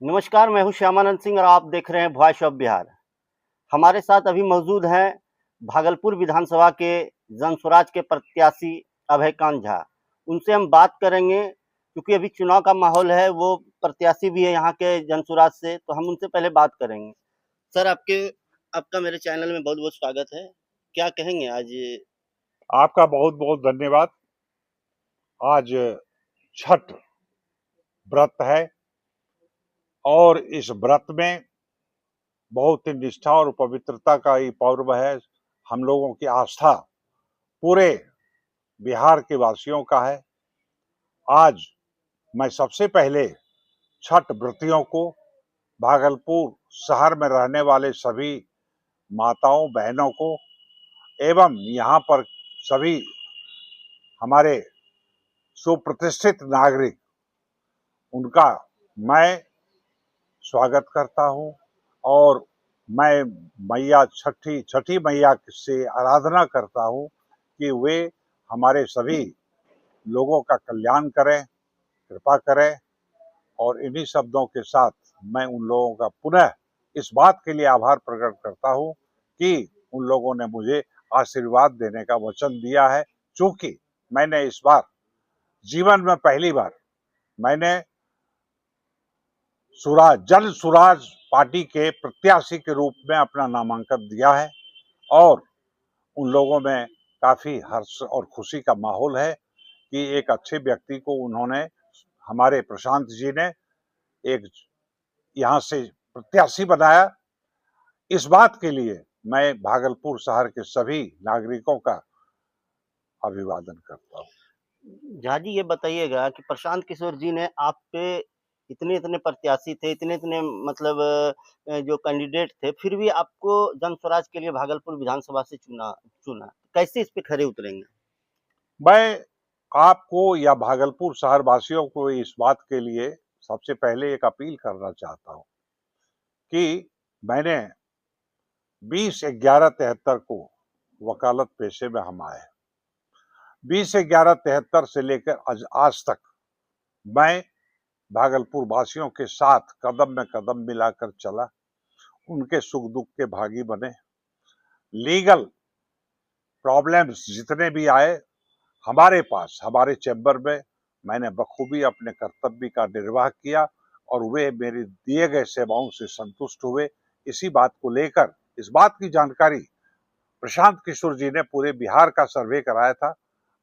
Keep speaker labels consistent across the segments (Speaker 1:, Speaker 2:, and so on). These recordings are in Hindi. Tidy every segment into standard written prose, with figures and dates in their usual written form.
Speaker 1: नमस्कार, मैं हूँ श्यामानंद सिंह और आप देख रहे हैं वॉइस ऑफ बिहार। हमारे साथ अभी मौजूद हैं भागलपुर विधानसभा के जनसुराज के प्रत्याशी अभयकांत झा। उनसे हम बात करेंगे क्योंकि अभी चुनाव का माहौल है, वो प्रत्याशी भी है यहाँ के जनसुराज से, तो हम उनसे पहले बात करेंगे। सर, आपका मेरे चैनल में बहुत-बहुत स्वागत है। क्या कहेंगे आज?
Speaker 2: आपका बहुत बहुत धन्यवाद। आज छठ व्रत है और इस व्रत में बहुत ही निष्ठा और पवित्रता का ये पर्व है। हम लोगों की आस्था पूरे बिहार के वासियों का है। आज मैं सबसे पहले छठ व्रतियों को, भागलपुर शहर में रहने वाले सभी माताओं बहनों को एवं यहाँ पर सभी हमारे सुप्रतिष्ठित नागरिक, उनका मैं स्वागत करता हूँ। और मैं मैया छठी मैया से आराधना करता हूँ कि वे हमारे सभी लोगों का कल्याण करें, कृपा करें। और इन्हीं शब्दों के साथ मैं उन लोगों का पुनः इस बात के लिए आभार प्रकट करता हूँ कि उन लोगों ने मुझे आशीर्वाद देने का वचन दिया है। चूंकि मैंने इस बार जीवन में पहली बार मैंने जन सुराज पार्टी के प्रत्याशी के रूप में अपना नामांकन दिया है और उन लोगों में काफी हर्ष और खुशी का माहौल है कि एक अच्छे व्यक्ति को उन्होंने, हमारे प्रशांत जी ने, एक यहाँ से प्रत्याशी बनाया। इस बात के लिए मैं भागलपुर शहर के सभी नागरिकों का अभिवादन करता हूँ।
Speaker 1: झा जी, ये बताइएगा कि प्रशांत किशोर जी ने आप पे इतने-इतने प्रत्याशी थे, इतने-इतने मतलब जो कैंडिडेट थे, फिर भी आपको जनस्वराज के लिए भागलपुर विधानसभा से चुना। कैसे इस पे खरे उतरेंगे?
Speaker 2: मैं आपको या भागलपुर शहर वासियों को इस बात के लिए सबसे पहले एक अपील करना चाहता हूँ कि मैंने 20/11/73 को वकालत पेशे में हम आए। 20/11/73 से लेकर आज तक मैं भागलपुर वासियों के साथ कदम में कदम मिलाकर चला, उनके सुख दुख के भागी बने। लीगल प्रॉब्लम्स जितने भी आए हमारे पास, हमारे चैम्बर में, मैंने बखूबी अपने कर्तव्य का निर्वाह किया और वे मेरे दिए गए सेवाओं से संतुष्ट हुए। इसी बात को लेकर, इस बात की जानकारी प्रशांत किशोर जी ने पूरे बिहार का सर्वे कराया था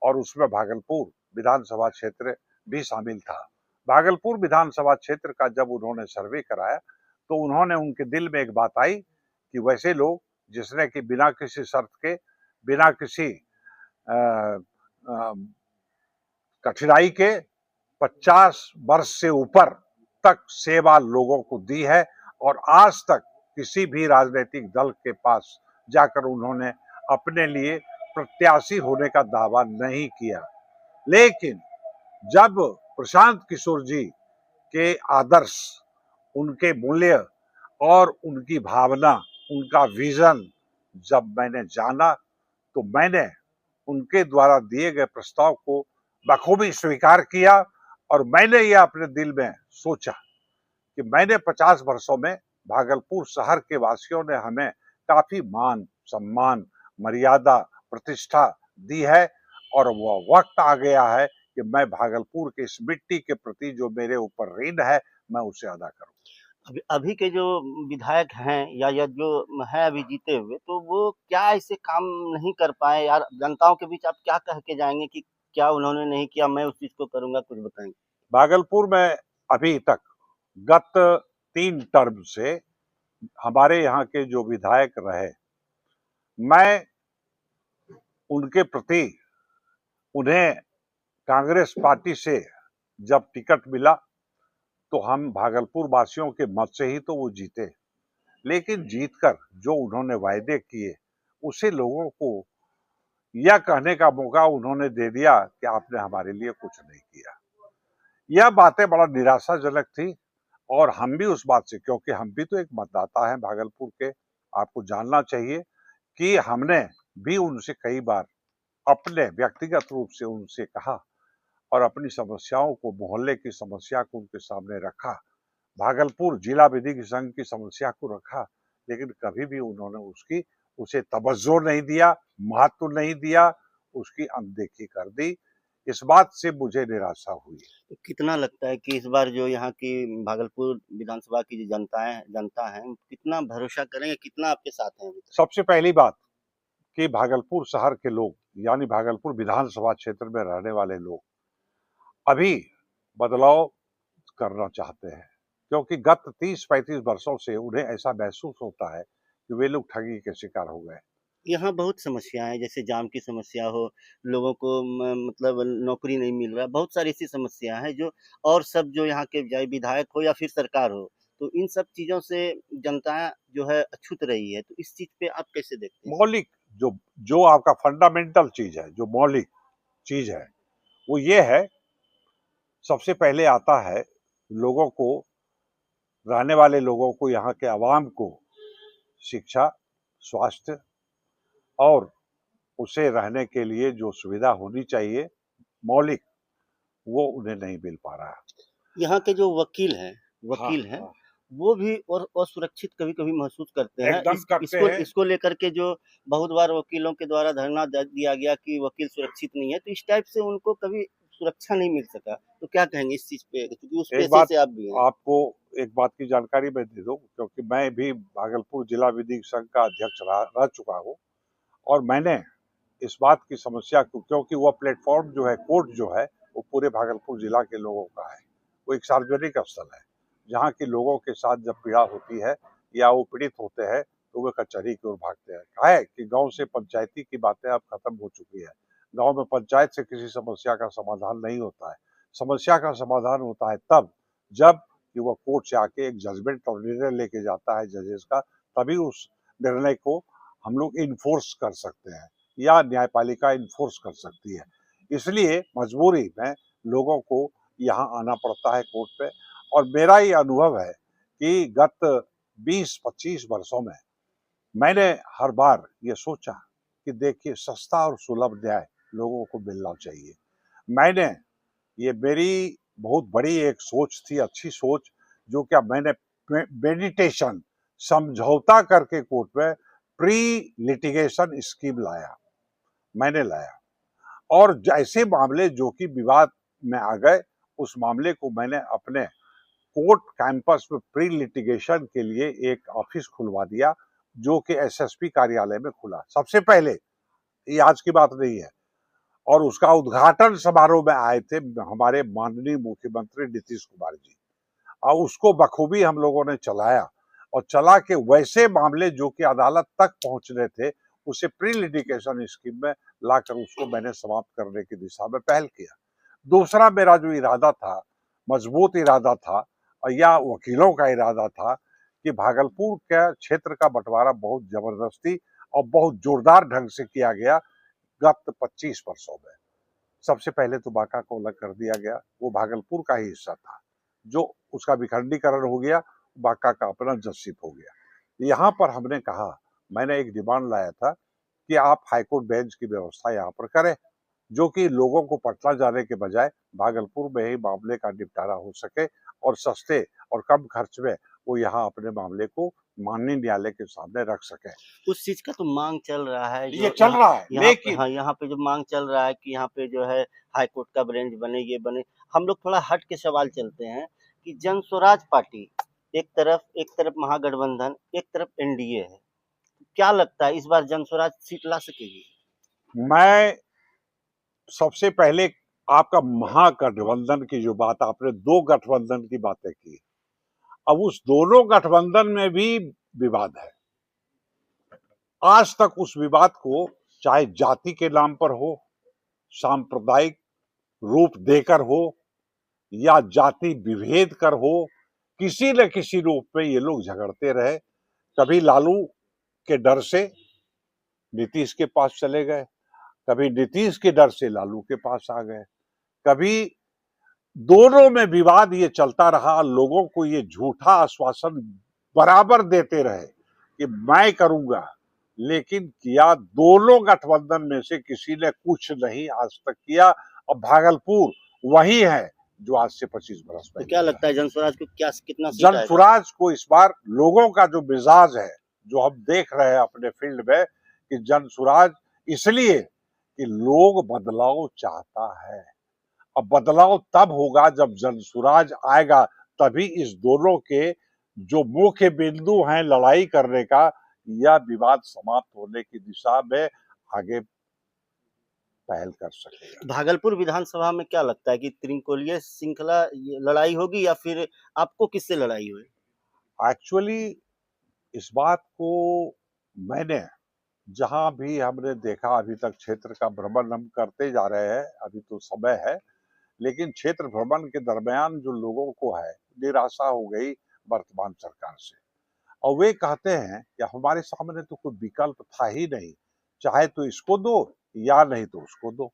Speaker 2: और उसमें भागलपुर विधानसभा क्षेत्र भी शामिल था। भागलपुर विधानसभा क्षेत्र का जब उन्होंने सर्वे कराया तो उन्होंने, उनके दिल में एक बात आई कि वैसे लोग जिसने कि बिना किसी शर्त के, बिना किसी कठिनाई के 50 वर्ष से ऊपर तक सेवा लोगों को दी है और आज तक किसी भी राजनीतिक दल के पास जाकर उन्होंने अपने लिए प्रत्याशी होने का दावा नहीं किया। लेकिन जब प्रशांत किशोर जी के आदर्श, उनके मूल्य और उनकी भावना, उनका विजन जब मैंने जाना तो मैंने उनके द्वारा दिए गए प्रस्ताव को बखूबी स्वीकार किया और मैंने यह अपने दिल में सोचा कि मैंने 50 वर्षों में भागलपुर शहर के वासियों ने हमें काफी मान सम्मान, मर्यादा, प्रतिष्ठा दी है और वह वक्त आ गया है कि मैं भागलपुर के इस मिट्टी के प्रति जो मेरे ऊपर ऋण है, मैं उसे अदा करूं।
Speaker 1: अभी अभी के जो विधायक हैं या जो हैं अभी जीते हुए, तो वो क्या ऐसे काम नहीं कर पाए यार? जनताओं के बीच आप क्या कह के जाएँगे कि क्या उन्होंने नहीं किया, मैं उस चीज़ को करूँगा, कुछ बताएँगे?
Speaker 2: भागलपुर में अभी तक गत 3 टर्म से हमारे यहाँ के जो विधायक रहे, मैं उनके प्रति, उन्हें कांग्रेस पार्टी से जब टिकट मिला तो हम भागलपुर वासियों के मत से ही तो वो जीते। लेकिन जीतकर जो उन्होंने वायदे किए उसे लोगों को यह कहने का मौका उन्होंने दे दिया कि आपने हमारे लिए कुछ नहीं किया। यह बातें बड़ा निराशाजनक थी और हम भी उस बात से, क्योंकि हम भी तो एक मतदाता हैं भागलपुर के, आपको जानना चाहिए कि हमने भी उनसे कई बार अपने व्यक्तिगत रूप से उनसे कहा और अपनी समस्याओं को, मोहल्ले की समस्या को उनके सामने रखा। भागलपुर जिला विधिक संघ की समस्या को रखा, लेकिन कभी भी उन्होंने उसे तवज्जो नहीं दिया, महत्व नहीं दिया, उसकी अनदेखी कर दी। इस बात से मुझे निराशा हुई।
Speaker 1: तो कितना लगता है कि इस बार जो यहाँ की भागलपुर विधानसभा की जो जनता है, कितना भरोसा करेंगे, कितना आपके साथ हैं अभी तक?
Speaker 2: सबसे पहली बात कि भागलपुर शहर के लोग, यानी भागलपुर विधानसभा क्षेत्र में रहने वाले लोग अभी बदलाव करना चाहते हैं, क्योंकि गत 30-35 वर्षों से उन्हें ऐसा महसूस होता है कि वे लोग ठगी के शिकार हो गए।
Speaker 1: यहाँ बहुत समस्याएँ हैं, जैसे जाम की समस्या हो, लोगों को मतलब नौकरी नहीं मिल रहा है, बहुत सारी ऐसी समस्या है जो, और सब जो यहाँ के चाहे विधायक हो या फिर सरकार हो, तो इन सब चीज़ों से जनता जो है अछूत रही है, तो इस चीज़ पे आप कैसे देखते हैं?
Speaker 2: मौलिक जो जो आपका फंडामेंटल चीज है, जो मौलिक चीज है, वो ये है, सबसे पहले आता है लोगों को, रहने वाले लोगों को, यहाँ के आवाम को शिक्षा, स्वास्थ्य और उसे रहने के लिए जो सुविधा होनी चाहिए मौलिक, वो उन्हें नहीं मिल पा रहा है।
Speaker 1: यहाँ के जो वकील
Speaker 2: हाँ,
Speaker 1: हैं,
Speaker 2: हाँ,
Speaker 1: वो भी और असुरक्षित कभी-कभी महसूस करते हैं।
Speaker 2: एकदम करते हैं।
Speaker 1: इसको लेकर के जो बहुत बार वकीलों के द्वारा धरना दिया गया कि वकील सुरक्षित नहीं है, तो इस टाइप से उनको कभी सुरक्षा नहीं मिल सका। तो क्या कहेंगे इस चीज़ पे? क्योंकि उस
Speaker 2: एक
Speaker 1: पेशे
Speaker 2: बात
Speaker 1: से आप भी हैं।
Speaker 2: आपको एक बात की जानकारी मैं दे दूं, क्योंकि मैं भी भागलपुर जिला विधिक संघ का अध्यक्ष रह चुका हूं, और मैंने इस बात की समस्या को, क्योंकि वह प्लेटफॉर्म जो है, कोर्ट जो है, वो पूरे भागलपुर जिला के लोगों का है। वो एक सार्वजनिक स्थल है, जहाँ के लोगों के साथ जब पीड़ा होती है या वो पीड़ित होते हैं, तो वे कचहरी की ओर भागते हैं। क्या है कि गांव से पंचायती की बातें अब खत्म हो चुकी है। गांव में पंचायत से किसी समस्या का समाधान नहीं होता है। समस्या का समाधान होता है तब जब कि वह कोर्ट से आके एक जजमेंट और निर्णय लेके जाता है जजेस का, तभी उस निर्णय को हम लोग इन्फोर्स कर सकते हैं या न्यायपालिका इन्फोर्स कर सकती है। इसलिए मजबूरी में लोगों को यहाँ आना पड़ता है कोर्ट पे। और मेरा ये अनुभव है कि गत 20-25 वर्षों में मैंने हर बार ये सोचा कि देखिए, सस्ता और सुलभ न्याय लोगों को मिलना चाहिए। मैंने ये मेरी बहुत बड़ी एक सोच थी, अच्छी सोच, जो क्या मैंने मेडिटेशन, समझौता करके कोर्ट में प्री लिटिगेशन स्कीम मैंने लाया। और ऐसे मामले जो कि विवाद में आ गए, उस मामले को मैंने अपने कोर्ट कैंपस में प्री लिटिगेशन के लिए एक ऑफिस खुलवा दिया, जो कि एसएसपी कार्यालय में खुला सबसे पहले। ये आज की बात नहीं है। और उसका उद्घाटन समारोह में आए थे हमारे माननीय मुख्यमंत्री नीतीश कुमार जी, और उसको बखूबी हम लोगों ने चलाया, और चला के वैसे मामले जो कि अदालत तक पहुंचने थे, उसे प्री लिटिगेशन स्कीम में लाकर उसको मैंने समाप्त करने की दिशा में पहल किया। दूसरा मेरा जो इरादा था, मजबूत इरादा था, या वकीलों का इरादा था, कि भागलपुर के क्षेत्र का बंटवारा बहुत जबरदस्ती और बहुत जोरदार ढंग से किया गया गत 25 वर्षों में। सबसे पहले तो बांका को अलग कर दिया गया, वो भागलपुर का ही हिस्सा था, जो उसका विखंडीकरण हो गया, बांका का अपना जस्टिस हो गया। यहाँ पर हमने कहा, मैंने एक डिमांड लाया था कि आप हाईकोर्ट बेंच की व्यवस्था यहाँ पर करें, जो कि लोगों को पटना जाने के बजाय भागलपुर में ही मामले का निपटारा हो सके, और सस्ते और कम खर्च में वो यहाँ अपने मामले को माननीय न्यायालय के सामने रख सके।
Speaker 1: उस चीज़ का तो मांग चल रहा है,
Speaker 2: ये
Speaker 1: जो
Speaker 2: चल रहा है, लेकिन
Speaker 1: हाँ, यहाँ पे जो मांग चल रहा है कि यहाँ पे जो है हाई कोर्ट का बेंच बने, ये बने। हम लोग थोड़ा हट के सवाल चलते हैं कि जन स्वराज पार्टी एक तरफ महागठबंधन, एक तरफ एनडीए है। क्या लगता है इस बार जन स्वराज सीट ला सकेगी?
Speaker 2: मैं सबसे पहले आपका महागठबंधन की जो बात, आपने दो गठबंधन की बातें की, अब उस दोनों गठबंधन में भी विवाद है। आज तक उस विवाद को चाहे जाति के नाम पर हो, सांप्रदायिक रूप देकर हो, या जाति विभेद कर हो, किसी न किसी रूप में ये लोग झगड़ते रहे। कभी लालू के डर से नीतीश के पास चले गए, कभी नीतीश के डर से लालू के पास आ गए, कभी दोनों में विवाद ये चलता रहा। लोगों को ये झूठा आश्वासन बराबर देते रहे कि मैं करूंगा, लेकिन किया दोनों गठबंधन में से किसी ने कुछ नहीं आज तक किया। और भागलपुर वही है जो आज से 25 बरस
Speaker 1: तो
Speaker 2: पहले
Speaker 1: क्या
Speaker 2: था।
Speaker 1: लगता है जनस्वराज को क्या कितना सीट आएगा?
Speaker 2: जनसुराज को इस बार लोगों का जो मिजाज है, जो हम देख रहे हैं अपने फील्ड में, कि जनसुराज इसलिए कि लोग बदलाव चाहता है। अब बदलाव तब होगा जब जनसुराज आएगा, तभी इस दोनों के जो मुख्य बिंदु हैं लड़ाई करने का, या विवाद समाप्त होने की दिशा में आगे पहल कर सकेगा।
Speaker 1: भागलपुर विधानसभा में क्या लगता है कि त्रिकोणीय श्रृंखला लड़ाई होगी या फिर आपको किससे लड़ाई हुई?
Speaker 2: एक्चुअली इस बात को मैंने जहां भी हमने देखा, अभी तक क्षेत्र का भ्रमण हम करते जा रहे हैं, अभी तो समय है, लेकिन क्षेत्र भ्रमण के दरमियान जो लोगों को है निराशा हो गई वर्तमान सरकार से, और वे कहते हैं कि हमारे सामने तो कोई विकल्प था ही नहीं, चाहे तो इसको दो या नहीं तो उसको दो।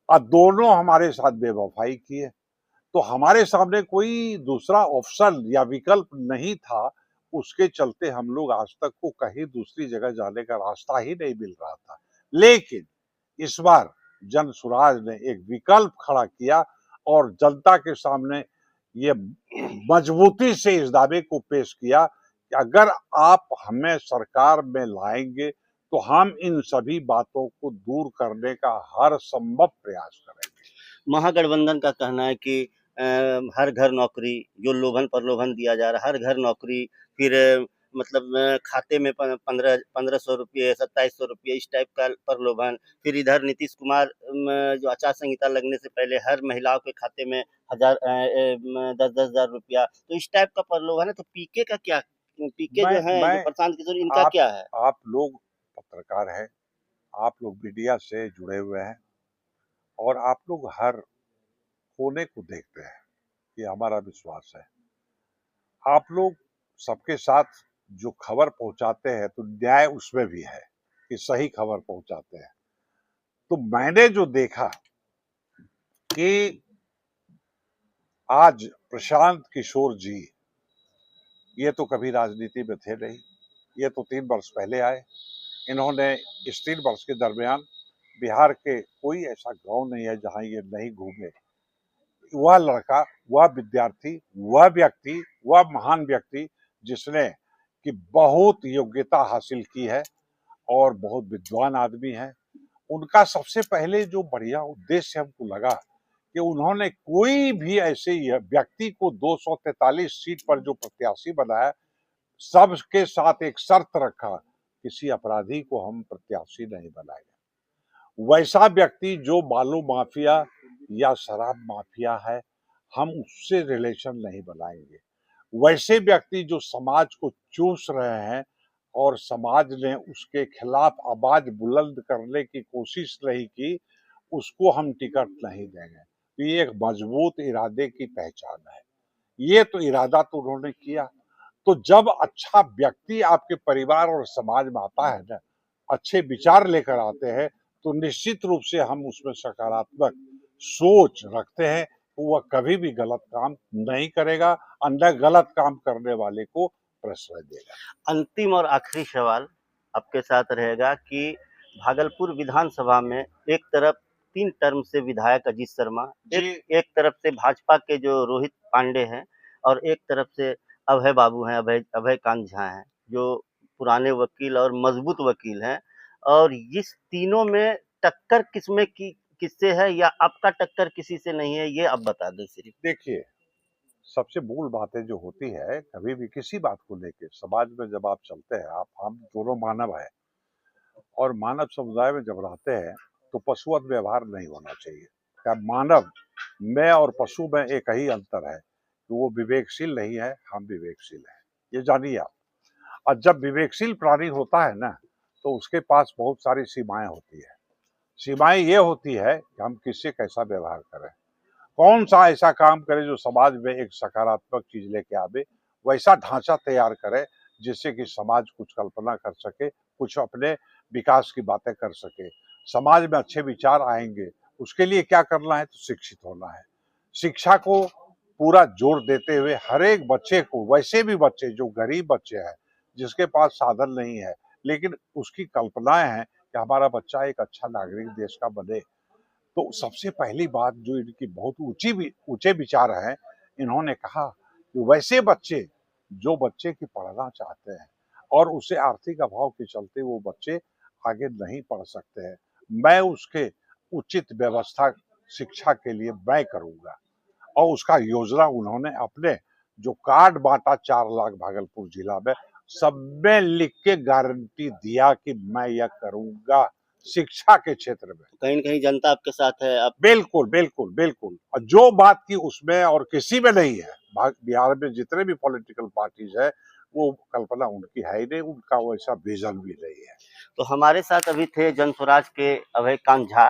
Speaker 2: अब दोनों हमारे साथ बेवफाई किए, तो हमारे सामने कोई दूसरा ऑप्शन या विकल्प नहीं था। उसके चलते हम लोग आज तक को कहीं दूसरी जगह जाने का रास्ता ही नहीं मिल रहा था। लेकिन इस बार जनसुराज ने एक विकल्प खड़ा किया और जनता के सामने ये मजबूती से इस दावे को पेश किया कि अगर आप हमें सरकार में लाएंगे तो हम इन सभी बातों को दूर करने का हर संभव प्रयास करेंगे।
Speaker 1: महागठबंधन का कहना है कि हर घर नौकरी, जो लोभन प्रलोभन दिया जा रहा है, हर घर नौकरी, फिर मतलब खाते में 1500 रुपये, 2700 रुपये, इस टाइप का प्रलोभन। फिर इधर नीतीश कुमार जो आचार संहिता लगने से पहले हर महिलाओं के खाते में 10,000 रुपया, तो इस टाइप का प्रलोभन है। तो पीके का क्या, पीके जो है, जो
Speaker 2: मैं
Speaker 1: प्रशांत किशोर, इनका
Speaker 2: आप
Speaker 1: क्या है?
Speaker 2: आप लोग पत्रकार हैं, आप लोग मीडिया से जुड़े हुए हैं, और आप लोग हर कोने को देखते हैं, ये हमारा विश्वास है। आप लोग सबके साथ जो खबर पहुंचाते हैं तो न्याय उसमें भी है कि सही खबर पहुंचाते हैं। तो मैंने जो देखा कि आज प्रशांत किशोर जी, ये तो कभी राजनीति में थे नहीं, ये तो 3 वर्ष पहले आए। इन्होंने इस 3 वर्ष के दरमियान बिहार के कोई ऐसा गांव नहीं है जहां ये नहीं घूमे। वह लड़का, वह विद्यार्थी, वह व्यक्ति, वह महान व्यक्ति जिसने कि बहुत योग्यता हासिल की है और बहुत विद्वान आदमी है, उनका सबसे पहले जो बढ़िया उद्देश्य हमको लगा कि उन्होंने कोई भी ऐसे व्यक्ति को 243 सीट पर जो प्रत्याशी बनाया, सबके साथ एक शर्त रखा, किसी अपराधी को हम प्रत्याशी नहीं बनाएंगे। वैसा व्यक्ति जो बालू माफिया या शराब माफिया है, हम उससे रिलेशन नहीं बनाएंगे। वैसे व्यक्ति जो समाज को चूस रहे हैं और समाज ने उसके खिलाफ आवाज बुलंद करने की कोशिश नहीं की, उसको हम टिकट नहीं देंगे। तो ये एक मजबूत इरादे की पहचान है। ये तो इरादा तो उन्होंने किया। तो जब अच्छा व्यक्ति आपके परिवार और समाज में आता है ना, अच्छे विचार लेकर आते हैं, तो निश्चित रूप से हम उसमें सकारात्मक सोच रखते हैं। वह कभी भी गलत काम नहीं करेगा, अंदर गलत काम करने वाले को प्रश्रय देगा।
Speaker 1: अंतिम और आखिरी सवाल आपके साथ रहेगा कि भागलपुर विधानसभा में एक तरफ 3 टर्म से विधायक अजीत शर्मा, एक तरफ से भाजपा के जो रोहित पांडे हैं, और एक तरफ से अभय बाबू हैं, अभय कांत झा हैं, जो पुराने वकील और मजबूत वकील हैं। और इस तीनों में टक्कर किससे है, या आपका टक्कर किसी से नहीं है, ये आप बता दें सिर्फ।
Speaker 2: देखिए, सबसे मूल बातें जो होती है, कभी भी किसी बात को लेके समाज में जब आप चलते हैं, आप हम दोनों मानव है, और मानव समुदाय में जब रहते हैं तो पशुवत व्यवहार नहीं होना चाहिए। क्या मानव में और पशु में एक ही अंतर है कि वो विवेकशील नहीं है, हम विवेकशील हैं, ये जानिए आप। और जब विवेकशील प्राणी होता है ना, तो उसके पास बहुत सारी सीमाएं होती है। सीमाएं ये होती है कि हम किससे कैसा व्यवहार करें, कौन सा ऐसा काम करे जो समाज में एक सकारात्मक चीज लेके आवे, वैसा ढांचा तैयार करे जिससे कि समाज कुछ कल्पना कर सके, कुछ अपने विकास की बातें कर सके, समाज में अच्छे विचार आएंगे। उसके लिए क्या करना है, तो शिक्षित होना है। शिक्षा को पूरा जोर देते हुए हर एक बच्चे को, वैसे भी बच्चे जो गरीब बच्चे हैं, जिसके पास साधन नहीं है, लेकिन उसकी कल्पनाएं हैं कि हमारा बच्चा एक अच्छा नागरिक देश का बने, तो सबसे पहली बात जो इनकी बहुत ऊंचे विचार हैं, इन्होंने कहा कि वैसे बच्चे जो बच्चे की पढ़ना चाहते हैं और उसे आर्थिक अभाव के चलते वो बच्चे आगे नहीं पढ़ सकते हैं, मैं उसके उचित व्यवस्था शिक्षा के लिए मैं करूंगा। और उसका योजना उन्होंने अपने जो कार्ड बांटा 4 लाख भागलपुर जिला में, सब में लिख के गारंटी दिया कि मैं यह करूंगा शिक्षा के क्षेत्र में।
Speaker 1: कहीं न कहीं जनता आपके साथ है। आप
Speaker 2: बिल्कुल, बिल्कुल, बिल्कुल। और जो बात की उसमें और किसी में नहीं है। बिहार में जितने भी पॉलिटिकल पार्टीज है, वो कल्पना उनकी है ही नहीं, उनका वैसा विजन भी नहीं है।
Speaker 1: तो हमारे साथ अभी थे जनस्वराज के अभयकांत झा,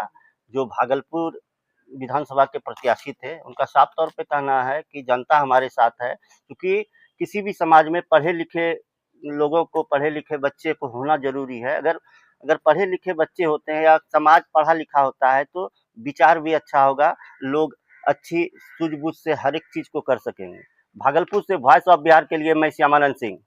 Speaker 1: जो भागलपुर विधानसभा के प्रत्याशी थे। उनका साफ तौर पे कहना है कि जनता हमारे साथ है, क्योंकि किसी भी समाज में पढ़े लिखे लोगों को, पढ़े लिखे बच्चे को होना जरूरी है। अगर अगर पढ़े लिखे बच्चे होते हैं या समाज पढ़ा लिखा होता है तो विचार भी अच्छा होगा, लोग अच्छी सूझबूझ से हर एक चीज को कर सकेंगे। भागलपुर से वॉइस ऑफ बिहार के लिए मैं श्यामानंद सिंह।